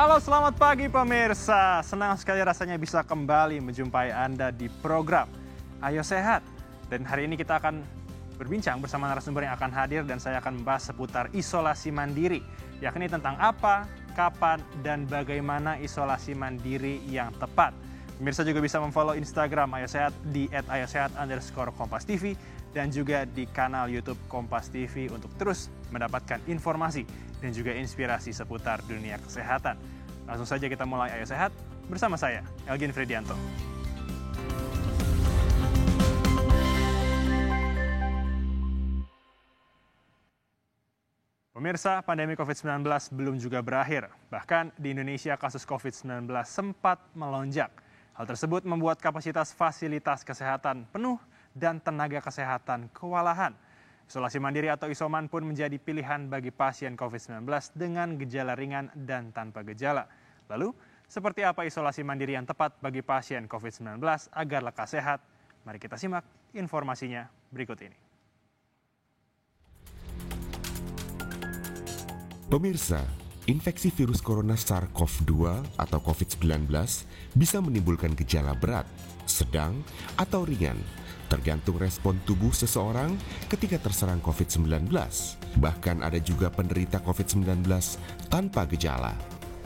Halo, selamat pagi pemirsa. Senang sekali rasanya bisa kembali menjumpai Anda di program Ayo Sehat. Dan hari ini kita akan berbincang bersama narasumber yang akan hadir dan saya akan membahas seputar isolasi mandiri. Yakni tentang apa, kapan, dan bagaimana isolasi mandiri yang tepat. Pemirsa juga bisa memfollow Instagram Ayo Sehat di @ayosehat_kompas.tv dan juga di kanal YouTube Kompas TV untuk terus mendapatkan informasi dan juga inspirasi seputar dunia kesehatan. Langsung saja kita mulai Ayo Sehat bersama saya, Elgin Fredianto. Pemirsa, pandemi COVID-19 belum juga berakhir. Bahkan di Indonesia kasus COVID-19 sempat melonjak. Hal tersebut membuat kapasitas fasilitas kesehatan penuh dan tenaga kesehatan kewalahan. Isolasi mandiri atau isoman pun menjadi pilihan bagi pasien COVID-19 dengan gejala ringan dan tanpa gejala. Lalu, seperti apa isolasi mandiri yang tepat bagi pasien COVID-19 agar lekas sehat? Mari kita simak informasinya berikut ini. Pemirsa, infeksi virus corona SARS-CoV-2 atau COVID-19 bisa menimbulkan gejala berat, sedang, atau ringan, tergantung respon tubuh seseorang ketika terserang COVID-19. Bahkan ada juga penderita COVID-19 tanpa gejala.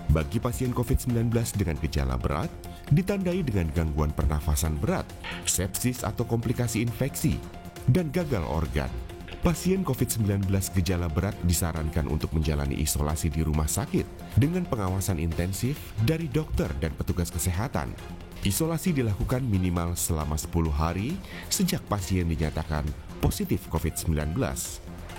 Bagi pasien COVID-19 dengan gejala berat, ditandai dengan gangguan pernafasan berat, sepsis atau komplikasi infeksi, dan gagal organ. Pasien COVID-19 gejala berat disarankan untuk menjalani isolasi di rumah sakit dengan pengawasan intensif dari dokter dan petugas kesehatan. Isolasi dilakukan minimal selama 10 hari sejak pasien dinyatakan positif COVID-19,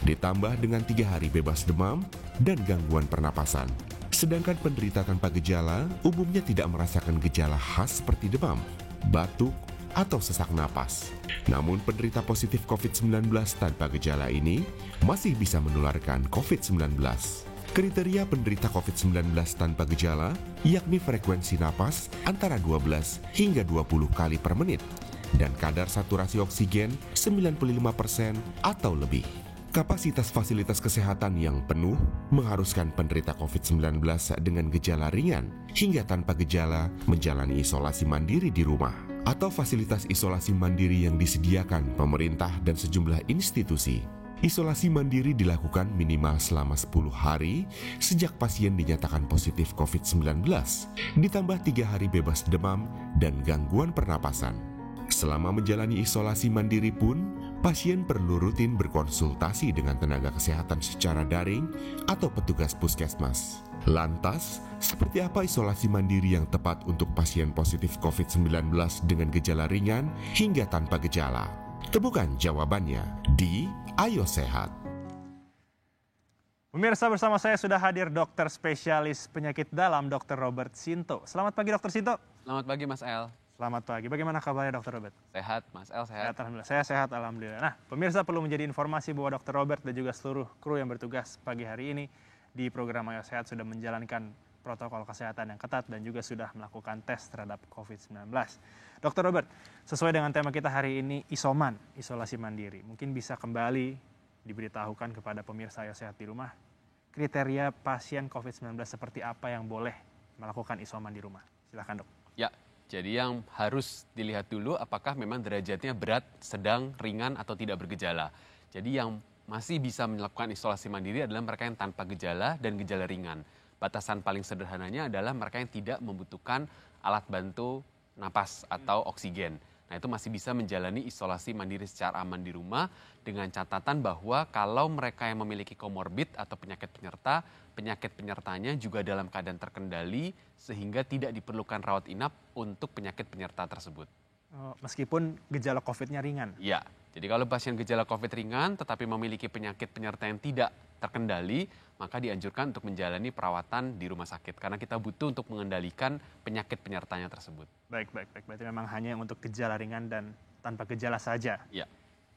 ditambah dengan 3 hari bebas demam dan gangguan pernapasan. Sedangkan penderita tanpa gejala umumnya tidak merasakan gejala khas seperti demam, batuk, atau sesak napas. Namun penderita positif COVID-19 tanpa gejala ini masih bisa menularkan COVID-19. Kriteria penderita COVID-19 tanpa gejala yakni frekuensi napas antara 12 hingga 20 kali per menit dan kadar saturasi oksigen 95% atau lebih. Kapasitas fasilitas kesehatan yang penuh mengharuskan penderita COVID-19 dengan gejala ringan hingga tanpa gejala menjalani isolasi mandiri di rumah atau fasilitas isolasi mandiri yang disediakan pemerintah dan sejumlah institusi. Isolasi mandiri dilakukan minimal selama 10 hari sejak pasien dinyatakan positif COVID-19, ditambah 3 hari bebas demam dan gangguan pernapasan. Selama menjalani isolasi mandiri pun, pasien perlu rutin berkonsultasi dengan tenaga kesehatan secara daring atau petugas puskesmas. Lantas, seperti apa isolasi mandiri yang tepat untuk pasien positif COVID-19 dengan gejala ringan hingga tanpa gejala? Temukan jawabannya di Ayo Sehat. Pemirsa, bersama saya sudah hadir dokter spesialis penyakit dalam, Dr. Robert Sinto. Selamat pagi, Dr. Sinto. Selamat pagi, Mas El. Selamat pagi. Bagaimana kabarnya, Dr. Robert? Sehat, Mas El, sehat. Alhamdulillah. Saya sehat, alhamdulillah. Nah, pemirsa perlu menjadi informasi bahwa Dr. Robert dan juga seluruh kru yang bertugas pagi hari ini di program Ayo Sehat sudah menjalankan protokol kesehatan yang ketat dan juga sudah melakukan tes terhadap COVID-19. Dr. Robert, sesuai dengan tema kita hari ini, isoman, isolasi mandiri. Mungkin bisa kembali diberitahukan kepada pemirsa Ayo Sehat di rumah, kriteria pasien COVID-19 seperti apa yang boleh melakukan isoman di rumah. Silakan, Dok. Ya, jadi yang harus dilihat dulu apakah memang derajatnya berat, sedang, ringan, atau tidak bergejala. Jadi yang masih bisa melakukan isolasi mandiri adalah mereka yang tanpa gejala dan gejala ringan. Batasan paling sederhananya adalah mereka yang tidak membutuhkan alat bantu napas atau oksigen. Nah, itu masih bisa menjalani isolasi mandiri secara aman di rumah dengan catatan bahwa kalau mereka yang memiliki komorbid atau penyakit penyerta, penyakit penyertanya juga dalam keadaan terkendali sehingga tidak diperlukan rawat inap untuk penyakit penyerta tersebut. Meskipun gejala COVID-nya ringan? Ya, jadi kalau pasien gejala COVID ringan tetapi memiliki penyakit penyerta yang tidak terkendali, maka dianjurkan untuk menjalani perawatan di rumah sakit karena kita butuh untuk mengendalikan penyakit penyertanya tersebut. Baik. Berarti memang hanya untuk gejala ringan dan tanpa gejala saja. Ya.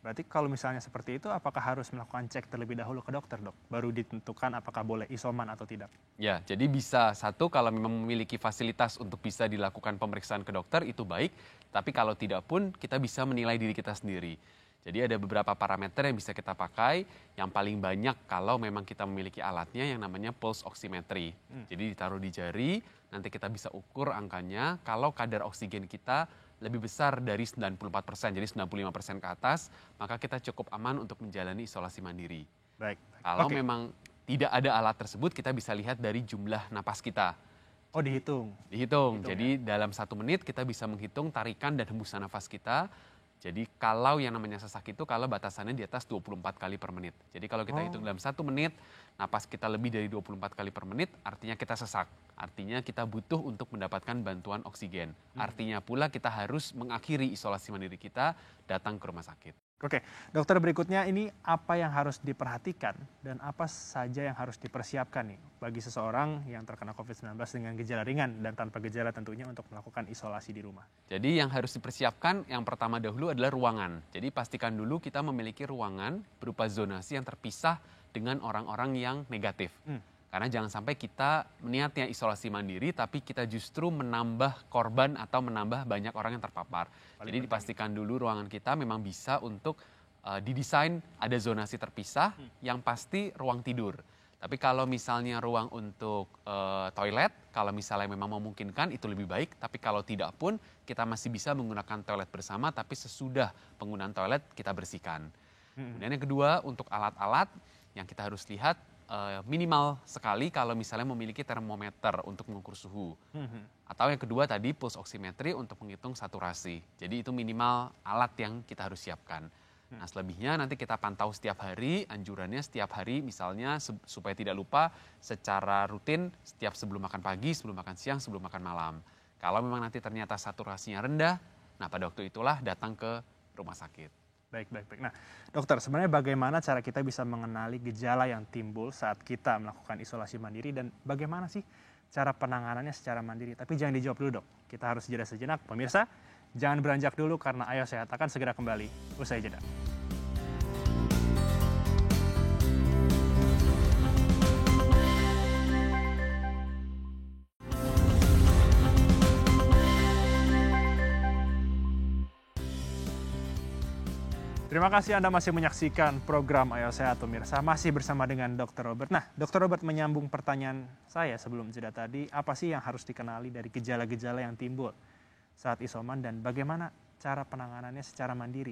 Berarti kalau misalnya seperti itu, apakah harus melakukan cek terlebih dahulu ke dokter, Dok? Baru ditentukan apakah boleh isoman atau tidak? Ya, jadi bisa satu kalau memang memiliki fasilitas untuk bisa dilakukan pemeriksaan ke dokter itu baik, tapi kalau tidak pun kita bisa menilai diri kita sendiri. Jadi ada beberapa parameter yang bisa kita pakai. Yang paling banyak kalau memang kita memiliki alatnya yang namanya pulse oximetry. Jadi ditaruh di jari, nanti kita bisa ukur angkanya. Kalau kadar oksigen kita lebih besar dari 94%, jadi 95% ke atas, maka kita cukup aman untuk menjalani isolasi mandiri. Baik. Kalau memang tidak ada alat tersebut, kita bisa lihat dari jumlah napas kita. Oh, dihitung. Jadi dalam 1 menit kita bisa menghitung tarikan dan hembusan nafas kita. Jadi kalau yang namanya sesak itu kalau batasannya di atas 24 kali per menit. Jadi kalau kita hitung dalam 1 menit, napas kita lebih dari 24 kali per menit, artinya kita sesak. Artinya kita butuh untuk mendapatkan bantuan oksigen. Artinya pula kita harus mengakhiri isolasi mandiri kita, datang ke rumah sakit. Oke, dokter, berikutnya ini apa yang harus diperhatikan dan apa saja yang harus dipersiapkan nih bagi seseorang yang terkena COVID-19 dengan gejala ringan dan tanpa gejala tentunya untuk melakukan isolasi di rumah. Jadi yang harus dipersiapkan yang pertama dahulu adalah ruangan. Jadi pastikan dulu kita memiliki ruangan berupa zonasi yang terpisah dengan orang-orang yang negatif. Karena jangan sampai kita niatnya isolasi mandiri tapi kita justru menambah korban atau menambah banyak orang yang terpapar. Jadi dipastikan dulu ruangan kita memang bisa untuk didesain ada zonasi terpisah yang pasti ruang tidur. Tapi kalau misalnya ruang untuk toilet, kalau misalnya memang memungkinkan itu lebih baik. Tapi kalau tidak pun kita masih bisa menggunakan toilet bersama tapi sesudah penggunaan toilet kita bersihkan. Kemudian yang kedua untuk alat-alat yang kita harus lihat minimal sekali kalau misalnya memiliki termometer untuk mengukur suhu. Atau yang kedua tadi pulse oximetry untuk menghitung saturasi. Jadi itu minimal alat yang kita harus siapkan. Nah selebihnya nanti kita pantau setiap hari, anjurannya setiap hari misalnya supaya tidak lupa secara rutin setiap sebelum makan pagi, sebelum makan siang, sebelum makan malam. Kalau memang nanti ternyata saturasinya rendah, nah pada waktu itulah datang ke rumah sakit. Baik. Nah, dokter, sebenarnya bagaimana cara kita bisa mengenali gejala yang timbul saat kita melakukan isolasi mandiri dan bagaimana sih cara penanganannya secara mandiri? Tapi jangan dijawab dulu, Dok. Kita harus jeda sejenak. Pemirsa, jangan beranjak dulu karena Ayo Sehat akan segera kembali usai jeda. Terima kasih Anda masih menyaksikan program Ayo Sehat, pemirsa. Masih bersama dengan Dr. Robert. Nah, Dr. Robert menyambung pertanyaan saya sebelum jeda tadi. Apa sih yang harus dikenali dari gejala-gejala yang timbul saat isoman dan bagaimana cara penanganannya secara mandiri?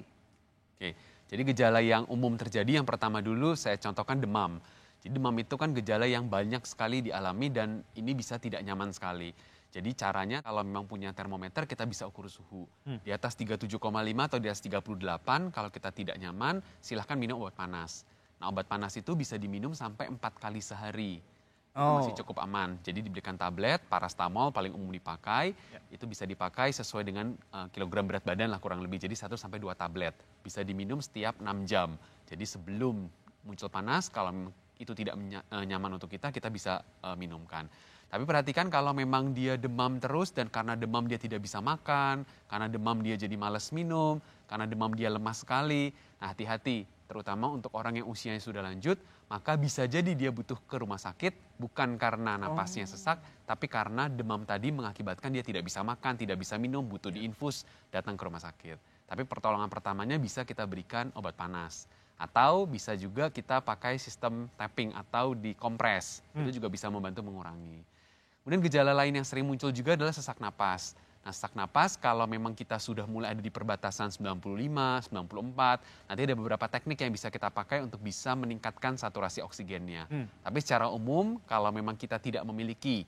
Oke, jadi gejala yang umum terjadi yang pertama dulu saya contohkan demam. Jadi demam itu kan gejala yang banyak sekali dialami dan ini bisa tidak nyaman sekali. Jadi caranya kalau memang punya termometer kita bisa ukur suhu. Di atas 37,5 atau di atas 38 kalau kita tidak nyaman silahkan minum obat panas. Nah obat panas itu bisa diminum sampai 4 kali sehari. Itu masih cukup aman. Jadi diberikan tablet, parastamol paling umum dipakai. Itu bisa dipakai sesuai dengan kilogram berat badan lah kurang lebih. Jadi 1-2 tablet. Bisa diminum setiap 6 jam. Jadi sebelum muncul panas kalau itu tidak nyaman untuk kita bisa minumkan. Tapi perhatikan kalau memang dia demam terus dan karena demam dia tidak bisa makan, karena demam dia jadi malas minum, karena demam dia lemas sekali. Nah hati-hati, terutama untuk orang yang usianya sudah lanjut, maka bisa jadi dia butuh ke rumah sakit bukan karena napasnya sesak, tapi karena demam tadi mengakibatkan dia tidak bisa makan, tidak bisa minum, butuh diinfus, datang ke rumah sakit. Tapi pertolongan pertamanya bisa kita berikan obat panas. Atau bisa juga kita pakai sistem tapping atau dikompres. Itu juga bisa membantu mengurangi. Kemudian gejala lain yang sering muncul juga adalah sesak napas. Nah sesak napas kalau memang kita sudah mulai ada di perbatasan 95, 94, nanti ada beberapa teknik yang bisa kita pakai untuk bisa meningkatkan saturasi oksigennya. Tapi secara umum kalau memang kita tidak memiliki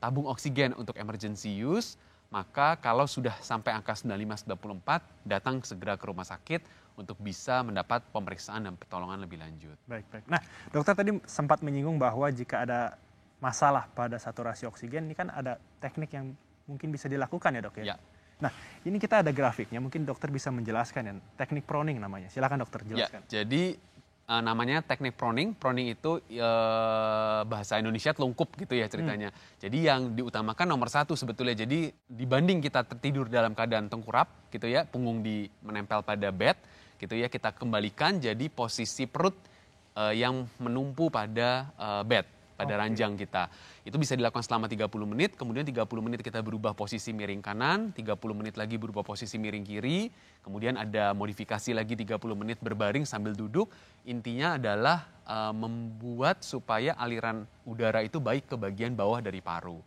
tabung oksigen untuk emergency use, maka kalau sudah sampai angka 95-94, datang segera ke rumah sakit untuk bisa mendapat pemeriksaan dan pertolongan lebih lanjut. Baik. Nah, dokter tadi sempat menyinggung bahwa jika ada masalah pada saturasi oksigen, ini kan ada teknik yang mungkin bisa dilakukan ya dok ya? Ya. Nah, ini kita ada grafiknya, mungkin dokter bisa menjelaskan ya, teknik proning namanya. Silakan dokter jelaskan. Ya, jadi namanya teknik proning. Proning itu bahasa Indonesia telungkup gitu ya ceritanya. Jadi yang diutamakan nomor 1 sebetulnya. Jadi dibanding kita tertidur dalam keadaan tengkurap gitu ya, punggung menempel pada bed gitu ya, kita kembalikan jadi posisi perut yang menumpu pada bed. pada ranjang kita. Itu bisa dilakukan selama 30 menit, kemudian 30 menit kita berubah posisi miring kanan, 30 menit lagi berubah posisi miring kiri, kemudian ada modifikasi lagi 30 menit berbaring sambil duduk. Intinya adalah membuat supaya aliran udara itu baik ke bagian bawah dari paru.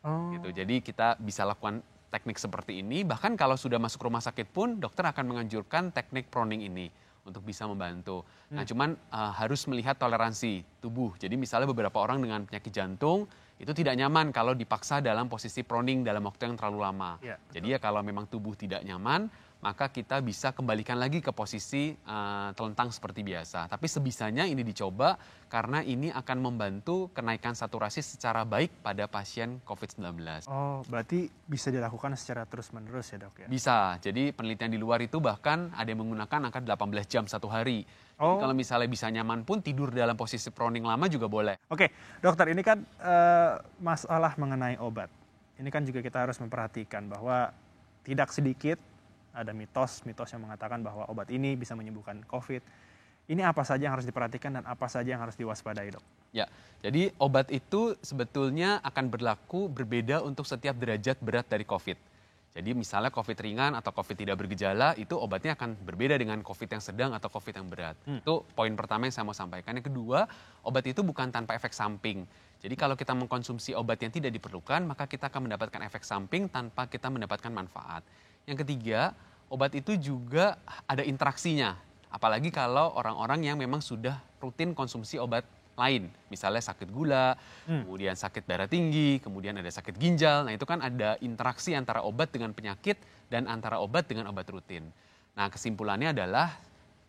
Gitu. Jadi kita bisa lakukan teknik seperti ini, bahkan kalau sudah masuk rumah sakit pun dokter akan menganjurkan teknik proning ini untuk bisa membantu. Nah, cuman harus melihat toleransi tubuh. Jadi misalnya beberapa orang dengan penyakit jantung itu tidak nyaman kalau dipaksa dalam posisi proning dalam waktu yang terlalu lama. Ya, jadi ya kalau memang tubuh tidak nyaman, maka kita bisa kembalikan lagi ke posisi telentang seperti biasa. Tapi sebisanya ini dicoba karena ini akan membantu kenaikan saturasi secara baik pada pasien COVID-19. Oh, berarti bisa dilakukan secara terus-menerus ya, Dok ya? Bisa. Jadi penelitian di luar itu bahkan ada yang menggunakan angka 18 jam satu hari. Jadi kalau misalnya bisa nyaman pun tidur dalam posisi proning lama juga boleh. Oke, dokter, ini kan masalah mengenai obat. Ini kan juga kita harus memperhatikan bahwa tidak sedikit ada mitos yang mengatakan bahwa obat ini bisa menyembuhkan COVID. Ini apa saja yang harus diperhatikan dan apa saja yang harus diwaspadai, Dok? Ya, jadi obat itu sebetulnya akan berlaku berbeda untuk setiap derajat berat dari COVID. Jadi misalnya COVID ringan atau COVID tidak bergejala, itu obatnya akan berbeda dengan COVID yang sedang atau COVID yang berat. Itu poin pertama yang saya mau sampaikan. Yang kedua, obat itu bukan tanpa efek samping. Jadi kalau kita mengkonsumsi obat yang tidak diperlukan, maka kita akan mendapatkan efek samping tanpa kita mendapatkan manfaat. Yang ketiga, obat itu juga ada interaksinya. Apalagi kalau orang-orang yang memang sudah rutin konsumsi obat lain. Misalnya sakit gula, kemudian sakit darah tinggi, kemudian ada sakit ginjal. Nah itu kan ada interaksi antara obat dengan penyakit dan antara obat dengan obat rutin. Nah kesimpulannya adalah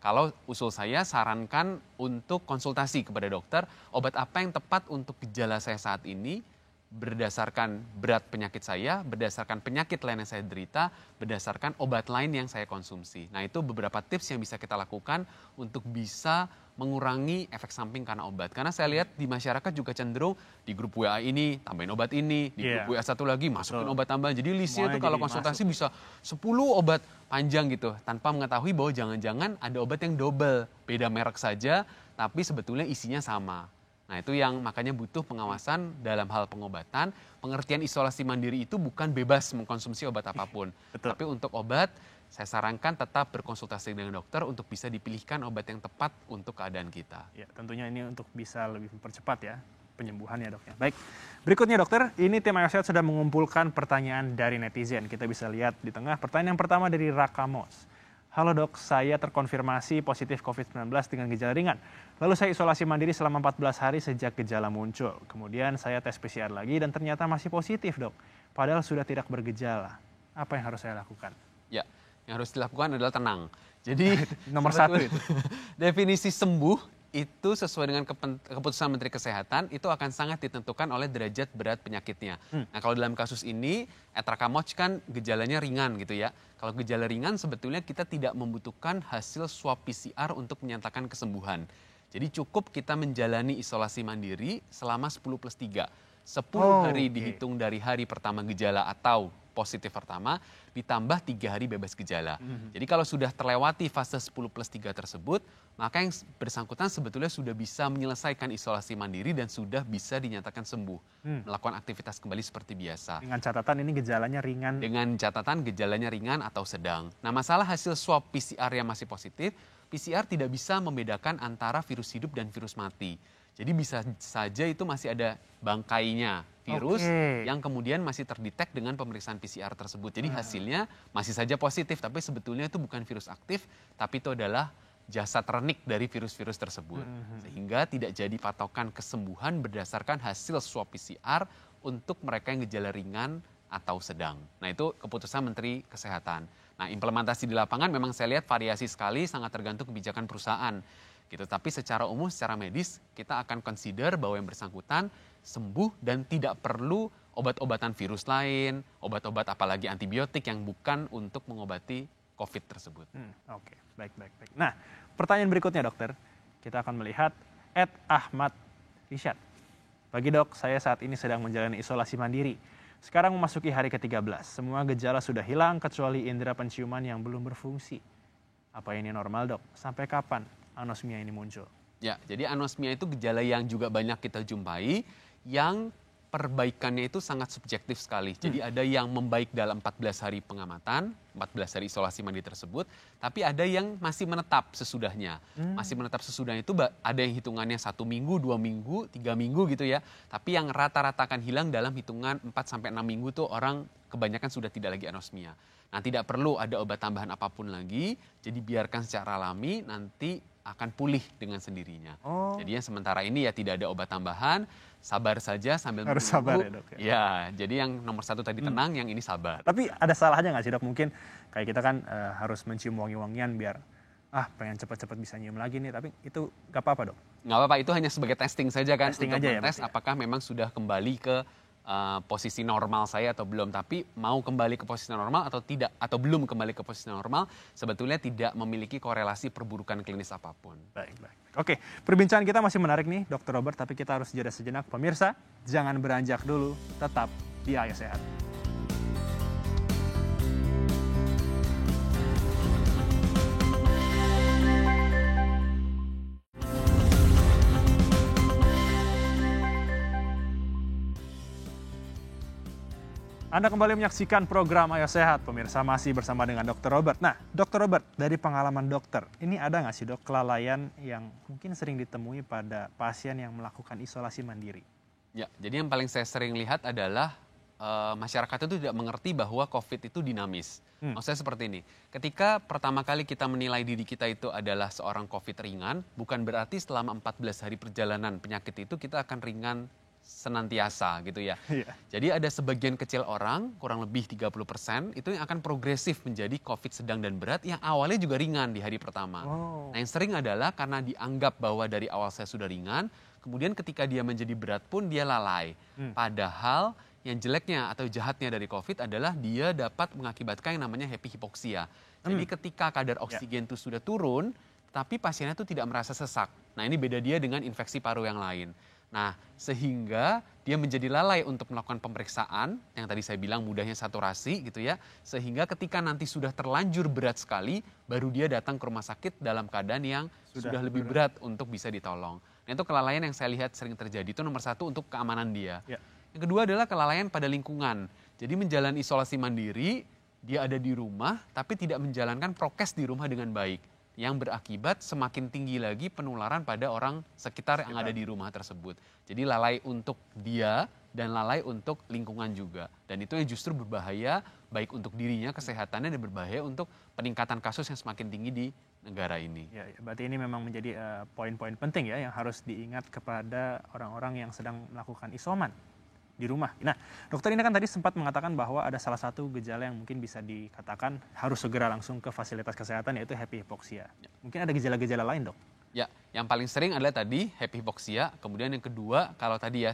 kalau usul saya sarankan untuk konsultasi kepada dokter, obat apa yang tepat untuk gejala saya saat ini, berdasarkan berat penyakit saya, berdasarkan penyakit lain yang saya derita, berdasarkan obat lain yang saya konsumsi. Nah itu beberapa tips yang bisa kita lakukan untuk bisa mengurangi efek samping karena obat. Karena saya lihat di masyarakat juga cenderung di grup WA ini tambahin obat ini, di grup WA satu lagi masukin obat tambahan. Jadi listnya itu kalau konsultasi bisa 10 obat panjang gitu, tanpa mengetahui bahwa jangan-jangan ada obat yang double, beda merek saja, tapi sebetulnya isinya sama. Nah itu yang makanya butuh pengawasan dalam hal pengobatan. Pengertian isolasi mandiri itu bukan bebas mengkonsumsi obat apapun. Tapi untuk obat, saya sarankan tetap berkonsultasi dengan dokter untuk bisa dipilihkan obat yang tepat untuk keadaan kita. Ya, tentunya ini untuk bisa lebih mempercepat ya penyembuhan ya, Dok ya. Baik, berikutnya dokter, ini tim Ayo Sehat sudah mengumpulkan pertanyaan dari netizen. Kita bisa lihat di tengah. Pertanyaan yang pertama dari Rakamos. Halo dok, saya terkonfirmasi positif COVID-19 dengan gejala ringan. Lalu saya isolasi mandiri selama 14 hari sejak gejala muncul. Kemudian saya tes PCR lagi dan ternyata masih positif dok. Padahal sudah tidak bergejala. Apa yang harus saya lakukan? Ya, yang harus dilakukan adalah tenang. Jadi nomor satu itu. Definisi sembuh itu sesuai dengan keputusan Menteri Kesehatan itu akan sangat ditentukan oleh derajat berat penyakitnya. Nah kalau dalam kasus ini, Etracamoch kan gejalanya ringan gitu ya. Kalau gejala ringan sebetulnya kita tidak membutuhkan hasil swab PCR untuk menyatakan kesembuhan. Jadi cukup kita menjalani isolasi mandiri selama 10+3. 10 hari dihitung dari hari pertama gejala atau positif pertama, ditambah 3 hari bebas gejala. Jadi kalau sudah terlewati fase 10+3 tersebut, maka yang bersangkutan sebetulnya sudah bisa menyelesaikan isolasi mandiri dan sudah bisa dinyatakan sembuh. Melakukan aktivitas kembali seperti biasa. Dengan catatan ini gejalanya ringan. Dengan catatan gejalanya ringan atau sedang. Nah masalah hasil swab PCR yang masih positif, PCR tidak bisa membedakan antara virus hidup dan virus mati. Jadi bisa saja itu masih ada bangkainya virus yang kemudian masih terdetek dengan pemeriksaan PCR tersebut. Jadi hasilnya masih saja positif, tapi sebetulnya itu bukan virus aktif, tapi itu adalah jasad renik dari virus-virus tersebut. Sehingga tidak jadi patokan kesembuhan berdasarkan hasil swab PCR untuk mereka yang gejala ringan atau sedang. Nah itu keputusan Menteri Kesehatan. Nah implementasi di lapangan memang saya lihat variasi sekali, sangat tergantung kebijakan perusahaan. Gitu. Tapi secara umum, secara medis, kita akan consider bahwa yang bersangkutan sembuh dan tidak perlu obat-obatan virus lain, obat-obat apalagi antibiotik yang bukan untuk mengobati COVID tersebut. Oke, baik. Nah, pertanyaan berikutnya dokter, kita akan melihat @Ahmad Rishad. Bagi dok, saya saat ini sedang menjalani isolasi mandiri. Sekarang memasuki hari ke-13, semua gejala sudah hilang kecuali indera penciuman yang belum berfungsi. Apa ini normal dok? Sampai kapan anosmia ini muncul? Ya, jadi anosmia itu gejala yang juga banyak kita jumpai, yang perbaikannya itu sangat subjektif sekali. Jadi ada yang membaik dalam 14 hari pengamatan, 14 hari isolasi mandiri tersebut, tapi ada yang masih menetap sesudahnya. Masih menetap sesudahnya itu ada yang hitungannya 1 minggu, 2 minggu, 3 minggu gitu ya. Tapi yang rata-rata akan hilang dalam hitungan 4-6 minggu tuh orang kebanyakan sudah tidak lagi anosmia. Nah, tidak perlu ada obat tambahan apapun lagi, jadi biarkan secara alami, nanti akan pulih dengan sendirinya. Jadi yang sementara ini ya tidak ada obat tambahan, sabar saja sambil menunggu. Harus sabar ya, Dok. Ya, jadi yang nomor 1 tadi tenang, yang ini sabar. Tapi ada salahnya nggak sih, Dok? Mungkin kayak kita kan harus mencium wangi-wangian biar pengen cepat-cepat bisa nyium lagi nih, tapi itu nggak apa-apa, Dok? Nggak apa-apa, itu hanya sebagai testing saja kan, Testing untuk aja ya, mentes berarti ya? apakah memang sudah kembali ke posisi normal saya atau belum. Tapi mau kembali ke posisi normal atau tidak, atau belum kembali ke posisi normal, sebetulnya tidak memiliki korelasi perburukan klinis apapun. Baik. Oke, perbincangan kita masih menarik nih, Dr. Robert, tapi kita harus jeda sejenak. Pemirsa, jangan beranjak dulu, tetap di Ayo Sehat. Anda kembali menyaksikan program Ayo Sehat, pemirsa, masih bersama dengan Dr. Robert. Nah, Dr. Robert, dari pengalaman dokter, ini ada nggak sih, Dok, kelalaian yang mungkin sering ditemui pada pasien yang melakukan isolasi mandiri? Ya, jadi yang paling saya sering lihat adalah masyarakat itu tidak mengerti bahwa COVID itu dinamis. Maksudnya seperti ini, ketika pertama kali kita menilai diri kita itu adalah seorang COVID ringan, bukan berarti selama 14 hari perjalanan penyakit itu kita akan ringan senantiasa gitu ya. Jadi ada sebagian kecil orang, kurang lebih 30%, itu yang akan progresif menjadi COVID sedang dan berat yang awalnya juga ringan di hari pertama. Nah, yang sering adalah karena dianggap bahwa dari awal saya sudah ringan, kemudian ketika dia menjadi berat pun dia lalai. Padahal yang jeleknya atau jahatnya dari COVID adalah dia dapat mengakibatkan yang namanya happy hipoksia. Jadi ketika kadar oksigen itu sudah turun, tapi pasiennya itu tidak merasa sesak. Nah, ini beda dia dengan infeksi paru yang lain. Nah, sehingga dia menjadi lalai untuk melakukan pemeriksaan, yang tadi saya bilang mudahnya saturasi gitu ya, sehingga ketika nanti sudah terlanjur berat sekali, baru dia datang ke rumah sakit dalam keadaan yang sudah lebih berat untuk bisa ditolong. Nah, itu kelalaian yang saya lihat sering terjadi, itu nomor 1 untuk keamanan dia. Yang kedua adalah kelalaian pada lingkungan. Jadi menjalani isolasi mandiri, dia ada di rumah, tapi tidak menjalankan prokes di rumah dengan baik, yang berakibat semakin tinggi lagi penularan pada orang sekitar yang ada di rumah tersebut. Jadi lalai untuk dia dan lalai untuk lingkungan juga. Dan itu yang justru berbahaya baik untuk dirinya, kesehatannya, dan berbahaya untuk peningkatan kasus yang semakin tinggi di negara ini. Ya, berarti ini memang menjadi poin-poin penting ya yang harus diingat kepada orang-orang yang sedang melakukan isoman di rumah. Nah, dokter ini kan tadi sempat mengatakan bahwa ada salah satu gejala yang mungkin bisa dikatakan harus segera langsung ke fasilitas kesehatan, yaitu happy hipoksia. Mungkin ada gejala-gejala lain, Dok? Ya, yang paling sering adalah tadi happy hipoksia, kemudian yang kedua kalau tadi ya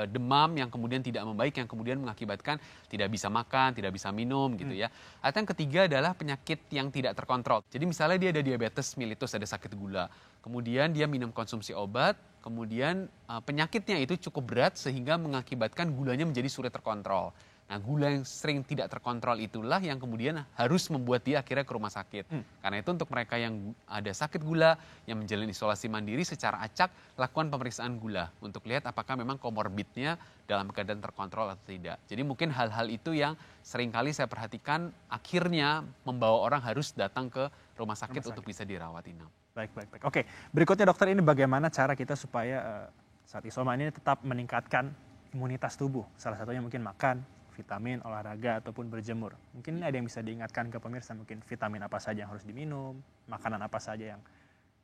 demam yang kemudian tidak membaik, yang kemudian mengakibatkan tidak bisa makan, tidak bisa minum gitu ya. Atau yang ketiga adalah penyakit yang tidak terkontrol. Jadi misalnya dia ada diabetes mellitus, ada sakit gula, kemudian dia minum konsumsi obat, kemudian penyakitnya itu cukup berat sehingga mengakibatkan gulanya menjadi sulit terkontrol. Nah, gula yang sering tidak terkontrol itulah yang kemudian harus membuat dia akhirnya ke rumah sakit. Karena itu untuk mereka yang ada sakit gula, yang menjalani isolasi mandiri secara acak, lakukan pemeriksaan gula untuk lihat apakah memang komorbidnya dalam keadaan terkontrol atau tidak. Jadi mungkin hal-hal itu yang seringkali saya perhatikan akhirnya membawa orang harus datang ke rumah sakit untuk bisa dirawat inap. Baik. Oke, berikutnya dokter, ini bagaimana cara kita supaya saat isoman ini tetap meningkatkan imunitas tubuh? Salah satunya mungkin makan, vitamin, olahraga, ataupun berjemur. Mungkin ada yang bisa diingatkan ke pemirsa, mungkin vitamin apa saja yang harus diminum, makanan apa saja yang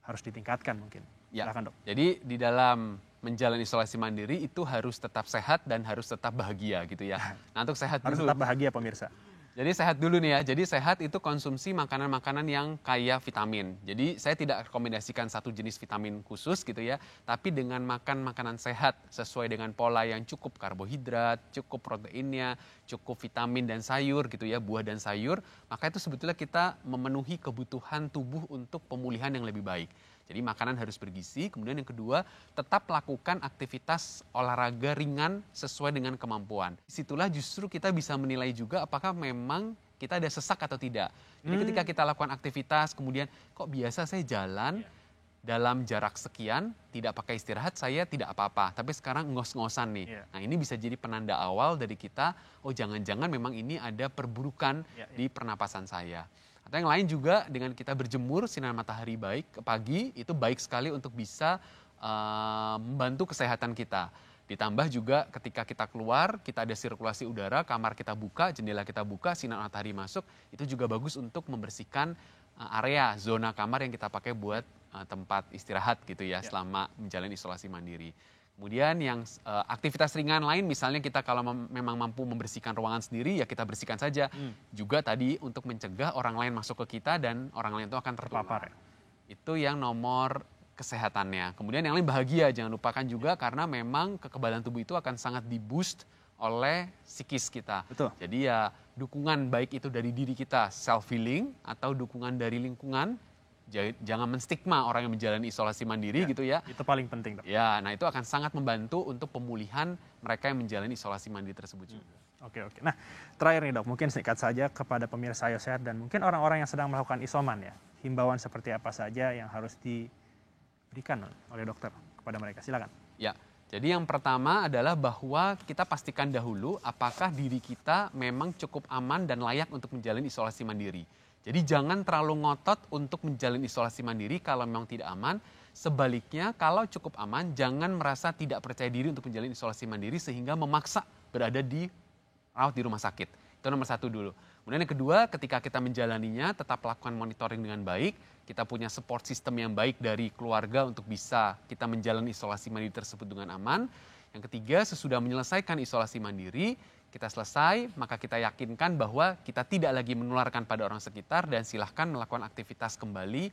harus ditingkatkan mungkin. Ya, silakan, Dok. Jadi di dalam menjalani isolasi mandiri itu harus tetap sehat dan harus tetap bahagia gitu ya. Nah, untuk sehat harus dulu. tetap bahagia pemirsa. Jadi sehat dulu nih ya. Jadi sehat itu konsumsi makanan-makanan yang kaya vitamin. Jadi saya tidak rekomendasikan satu jenis vitamin khusus gitu ya. Tapi dengan makan makanan sehat sesuai dengan pola yang cukup karbohidrat, cukup proteinnya, cukup vitamin dan sayur gitu ya, buah dan sayur. Maka itu sebetulnya kita memenuhi kebutuhan tubuh untuk pemulihan yang lebih baik. Jadi makanan harus bergizi, kemudian yang kedua tetap lakukan aktivitas olahraga ringan sesuai dengan kemampuan. Disitulah justru kita bisa menilai juga apakah memang kita ada sesak atau tidak. Jadi ketika kita lakukan aktivitas kemudian kok biasa saya jalan dalam jarak sekian, tidak pakai istirahat, saya tidak apa-apa. Tapi sekarang ngos-ngosan nih. Nah ini bisa jadi penanda awal dari kita, oh jangan-jangan memang ini ada perburukan di pernapasan saya. Atau yang lain juga dengan kita berjemur, sinar matahari baik ke pagi, itu baik sekali untuk bisa membantu kesehatan kita. Ditambah juga ketika kita keluar, kita ada sirkulasi udara, kamar kita buka, jendela kita buka, sinar matahari masuk, itu juga bagus untuk membersihkan area, zona kamar yang kita pakai buat tempat istirahat gitu ya selama menjalani isolasi mandiri. Kemudian yang aktivitas ringan lain misalnya kita kalau memang mampu membersihkan ruangan sendiri ya kita bersihkan saja. Juga tadi untuk mencegah orang lain masuk ke kita dan orang lain itu akan terpapar. Itu yang nomor kesehatannya. Kemudian yang lain bahagia, jangan lupakan juga karena memang kekebalan tubuh itu akan sangat di-boost oleh psikis kita. Betul. Jadi ya dukungan baik itu dari diri kita self-healing atau dukungan dari lingkungan. Jangan menstigma orang yang menjalani isolasi mandiri gitu ya. Itu paling penting, Dok. Ya, nah itu akan sangat membantu untuk pemulihan mereka yang menjalani isolasi mandiri tersebut juga. Oke. Nah, terakhir nih Dok, mungkin singkat saja kepada pemirsa Ayo Sehat dan mungkin orang-orang yang sedang melakukan isoman ya. Himbauan seperti apa saja yang harus diberikan oleh dokter kepada mereka? Silakan. Ya, jadi yang pertama adalah bahwa kita pastikan dahulu apakah diri kita memang cukup aman dan layak untuk menjalani isolasi mandiri. Jadi jangan terlalu ngotot untuk menjalani isolasi mandiri kalau memang tidak aman. Sebaliknya kalau cukup aman jangan merasa tidak percaya diri untuk menjalani isolasi mandiri sehingga memaksa berada di rumah sakit. Itu nomor satu dulu. Kemudian yang kedua ketika kita menjalaninya tetap lakukan monitoring dengan baik. Kita punya support system yang baik dari keluarga untuk bisa kita menjalani isolasi mandiri tersebut dengan aman. Yang ketiga sesudah menyelesaikan isolasi mandiri kita selesai, maka kita yakinkan bahwa kita tidak lagi menularkan pada orang sekitar dan silahkan melakukan aktivitas kembali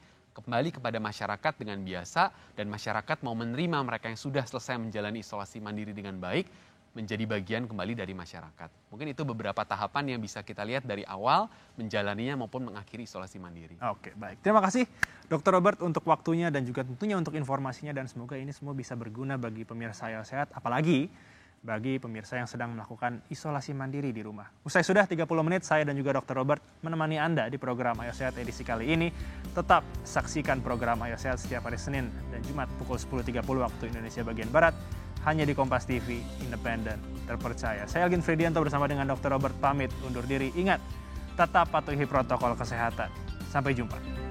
kepada masyarakat dengan biasa dan masyarakat mau menerima mereka yang sudah selesai menjalani isolasi mandiri dengan baik menjadi bagian kembali dari masyarakat. Mungkin itu beberapa tahapan yang bisa kita lihat dari awal menjalaninya maupun mengakhiri isolasi mandiri. Oke, baik. Terima kasih Dr. Robert untuk waktunya dan juga tentunya untuk informasinya dan semoga ini semua bisa berguna bagi pemirsa Ayo Sehat, apalagi bagi pemirsa yang sedang melakukan isolasi mandiri di rumah. Usai sudah 30 menit, saya dan juga Dr. Robert menemani Anda di program Ayo Sehat edisi kali ini. Tetap saksikan program Ayo Sehat setiap hari Senin dan Jumat pukul 10.30 waktu Indonesia bagian Barat, hanya di Kompas TV, independen, terpercaya. Saya Algin Fridianto bersama dengan Dr. Robert pamit undur diri. Ingat, tetap patuhi protokol kesehatan. Sampai jumpa.